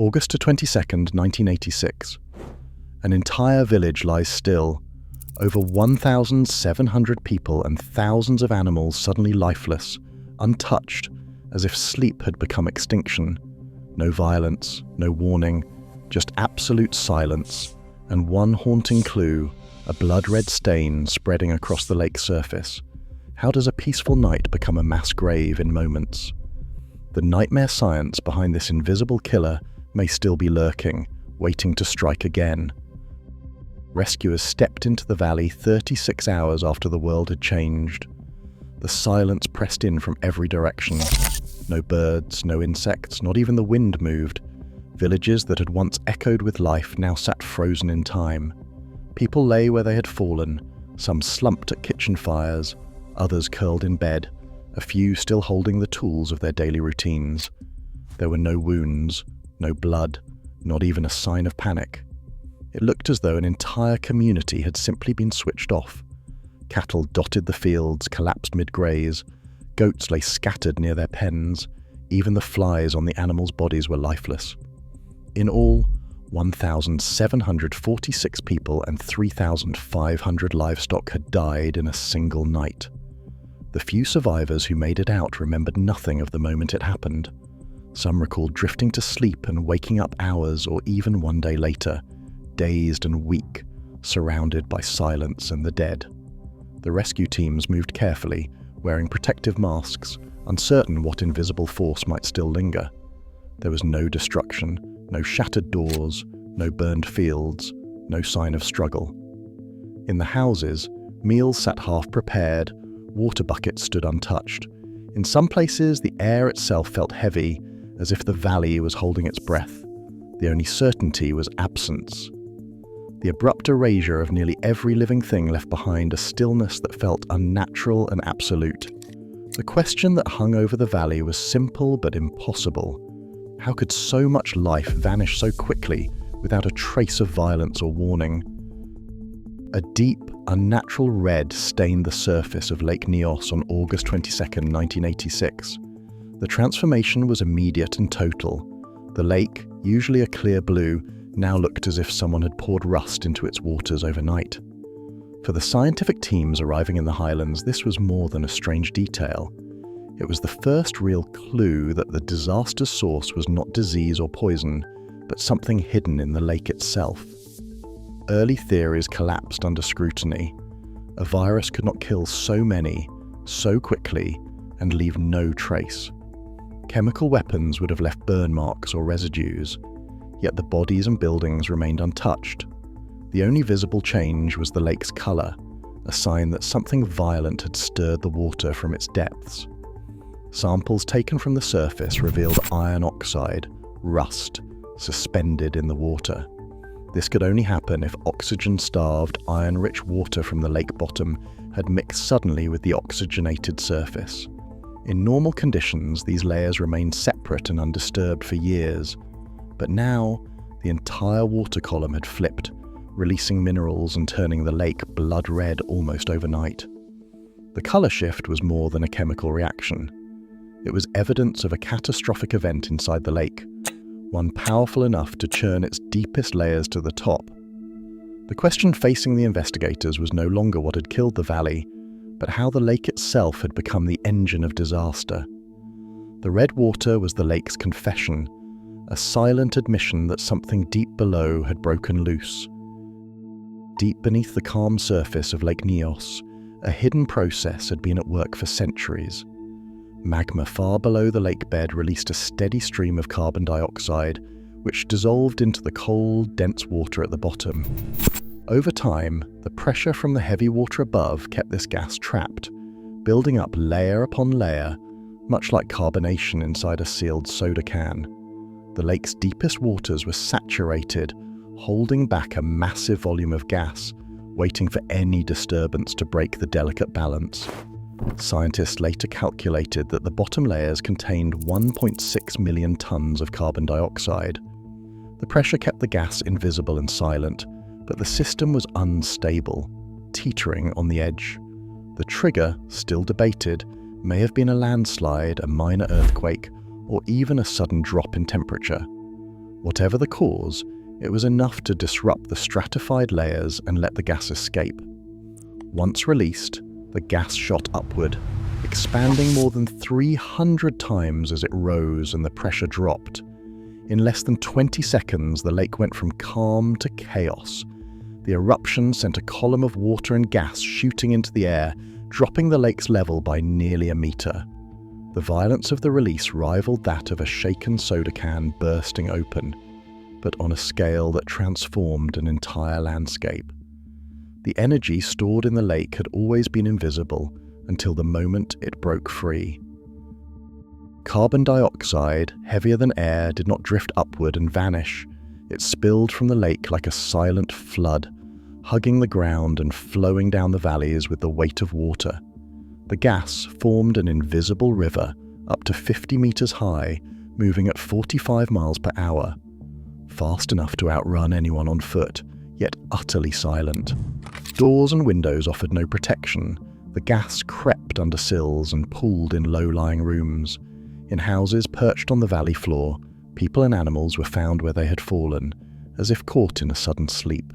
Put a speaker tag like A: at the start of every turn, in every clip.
A: August to 22nd, 1986. An entire village lies still. Over 1,700 people and thousands of animals suddenly lifeless, untouched, as if sleep had become extinction. No violence, no warning, just absolute silence, and one haunting clue, a blood-red stain spreading across the lake's surface. How does a peaceful night become a mass grave in moments? The nightmare science behind this invisible killer may still be lurking, waiting to strike again. Rescuers stepped into the valley 36 hours after the world had changed. The silence pressed in from every direction. No birds, no insects, not even the wind moved. Villages that had once echoed with life now sat frozen in time. People lay where they had fallen, some slumped at kitchen fires, others curled in bed, a few still holding the tools of their daily routines. There were no wounds, no blood, not even a sign of panic. It looked as though an entire community had simply been switched off. Cattle dotted the fields, collapsed mid-graze. Goats lay scattered near their pens. Even the flies on the animals' bodies were lifeless. In all, 1,746 people and 3,500 livestock had died in a single night. The few survivors who made it out remembered nothing of the moment it happened. Some recalled drifting to sleep and waking up hours or even one day later, dazed and weak, surrounded by silence and the dead. The rescue teams moved carefully, wearing protective masks, uncertain what invisible force might still linger. There was no destruction, no shattered doors, no burned fields, no sign of struggle. In the houses, meals sat half-prepared, water buckets stood untouched. In some places, the air itself felt heavy, as if the valley was holding its breath. The only certainty was absence. The abrupt erasure of nearly every living thing left behind a stillness that felt unnatural and absolute. The question that hung over the valley was simple but impossible. How could so much life vanish so quickly without a trace of violence or warning? A deep, unnatural red stained the surface of Lake Nyos on August 22, 1986. The transformation was immediate and total. The lake, usually a clear blue, now looked as if someone had poured rust into its waters overnight. For the scientific teams arriving in the highlands, this was more than a strange detail. It was the first real clue that the disaster's source was not disease or poison, but something hidden in the lake itself. Early theories collapsed under scrutiny. A virus could not kill so many, so quickly, and leave no trace. Chemical weapons would have left burn marks or residues, yet the bodies and buildings remained untouched. The only visible change was the lake's color, a sign that something violent had stirred the water from its depths. Samples taken from the surface revealed iron oxide, rust, suspended in the water. This could only happen if oxygen-starved, iron-rich water from the lake bottom had mixed suddenly with the oxygenated surface. In normal conditions, these layers remained separate and undisturbed for years. But now, the entire water column had flipped, releasing minerals and turning the lake blood red almost overnight. The color shift was more than a chemical reaction. It was evidence of a catastrophic event inside the lake, one powerful enough to churn its deepest layers to the top. The question facing the investigators was no longer what had killed the valley, but how the lake itself had become the engine of disaster. The red water was the lake's confession, a silent admission that something deep below had broken loose. Deep beneath the calm surface of Lake Nyos, a hidden process had been at work for centuries. Magma far below the lake bed released a steady stream of carbon dioxide, which dissolved into the cold, dense water at the bottom. Over time, the pressure from the heavy water above kept this gas trapped, building up layer upon layer, much like carbonation inside a sealed soda can. The lake's deepest waters were saturated, holding back a massive volume of gas, waiting for any disturbance to break the delicate balance. Scientists later calculated that the bottom layers contained 1.6 million tons of carbon dioxide. The pressure kept the gas invisible and silent, but the system was unstable, teetering on the edge. The trigger, still debated, may have been a landslide, a minor earthquake, or even a sudden drop in temperature. Whatever the cause, it was enough to disrupt the stratified layers and let the gas escape. Once released, the gas shot upward, expanding more than 300 times as it rose and the pressure dropped. In less than 20 seconds, the lake went from calm to chaos. The eruption sent a column of water and gas shooting into the air, dropping the lake's level by nearly a meter. The violence of the release rivaled that of a shaken soda can bursting open, but on a scale that transformed an entire landscape. The energy stored in the lake had always been invisible until the moment it broke free. Carbon dioxide, heavier than air, did not drift upward and vanish. It spilled from the lake like a silent flood, hugging the ground and flowing down the valleys with the weight of water. The gas formed an invisible river up to 50 meters high, moving at 45 miles per hour. Fast enough to outrun anyone on foot, yet utterly silent. Doors and windows offered no protection. The gas crept under sills and pooled in low-lying rooms. In houses perched on the valley floor, people and animals were found where they had fallen, as if caught in a sudden sleep.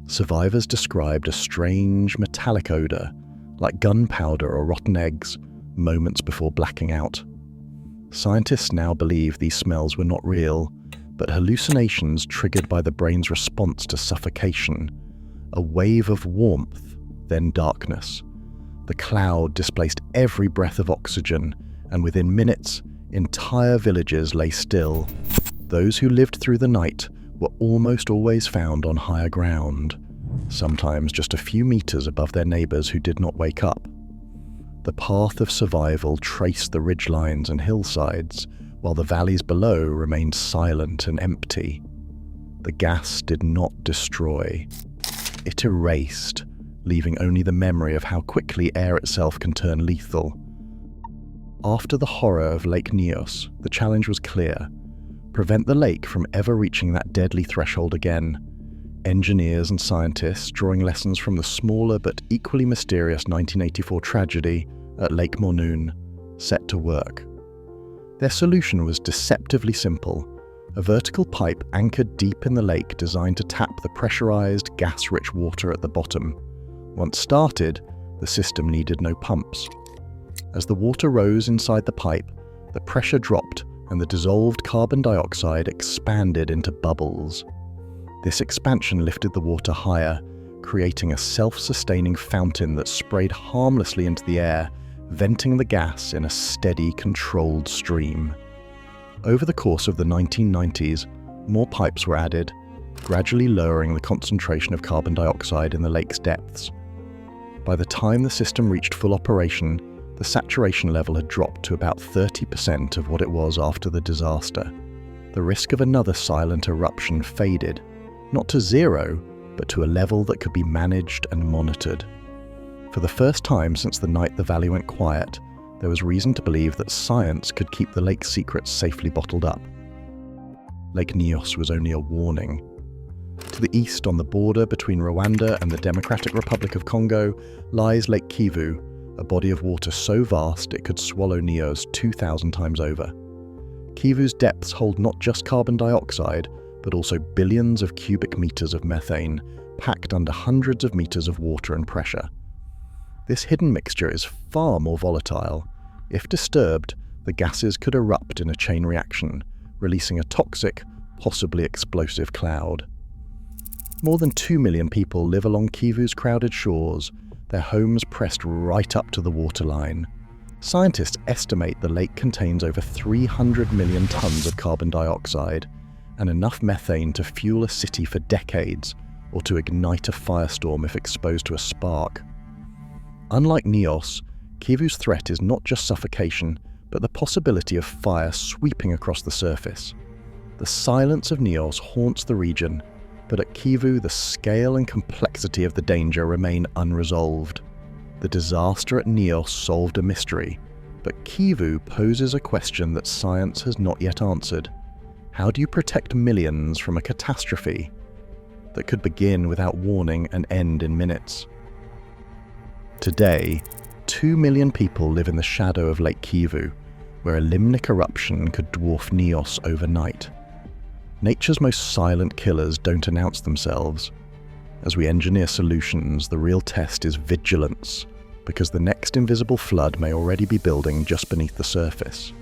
A: Survivors described a strange metallic odor, like gunpowder or rotten eggs, moments before blacking out. Scientists now believe these smells were not real, but hallucinations triggered by the brain's response to suffocation. A wave of warmth, then darkness. The cloud displaced every breath of oxygen, and within minutes, entire villages lay still. Those who lived through the night were almost always found on higher ground, sometimes just a few meters above their neighbors who did not wake up. The path of survival traced the ridgelines and hillsides, while the valleys below remained silent and empty. The gas did not destroy. It erased, leaving only the memory of how quickly air itself can turn lethal. After the horror of Lake Nyos, the challenge was clear. Prevent the lake from ever reaching that deadly threshold again. Engineers and scientists, drawing lessons from the smaller but equally mysterious 1984 tragedy at Lake Nyos, set to work. Their solution was deceptively simple: a vertical pipe anchored deep in the lake designed to tap the pressurized, gas-rich water at the bottom. Once started, the system needed no pumps. As the water rose inside the pipe, the pressure dropped and the dissolved carbon dioxide expanded into bubbles. This expansion lifted the water higher, creating a self-sustaining fountain that sprayed harmlessly into the air, venting the gas in a steady, controlled stream. Over the course of the 1990s, more pipes were added, gradually lowering the concentration of carbon dioxide in the lake's depths. By the time the system reached full operation, the saturation level had dropped to about 30% of what it was after the disaster. The risk of another silent eruption faded, not to zero, but to a level that could be managed and monitored. For the first time since the night the valley went quiet, there was reason to believe that science could keep the lake's secrets safely bottled up. Lake Nyos was only a warning. To the east, on the border between Rwanda and the Democratic Republic of Congo, lies Lake Kivu, a body of water so vast it could swallow Nyos 2,000 times over. Kivu's depths hold not just carbon dioxide, but also billions of cubic meters of methane, packed under hundreds of meters of water and pressure. This hidden mixture is far more volatile. If disturbed, the gases could erupt in a chain reaction, releasing a toxic, possibly explosive cloud. More than 2 million people live along Kivu's crowded shores, their homes pressed right up to the waterline. Scientists estimate the lake contains over 300 million tons of carbon dioxide, and enough methane to fuel a city for decades, or to ignite a firestorm if exposed to a spark. Unlike Nyos, Kivu's threat is not just suffocation, but the possibility of fire sweeping across the surface. The silence of Nyos haunts the region, but at Kivu the scale and complexity of the danger remain unresolved. The disaster at Nyos solved a mystery, but Kivu poses a question that science has not yet answered. How do you protect millions from a catastrophe that could begin without warning and end in minutes? Today, 2 million people live in the shadow of Lake Kivu, where a Limnic eruption could dwarf Nyos overnight. Nature's most silent killers don't announce themselves. As we engineer solutions, the real test is vigilance, because the next invisible flood may already be building just beneath the surface.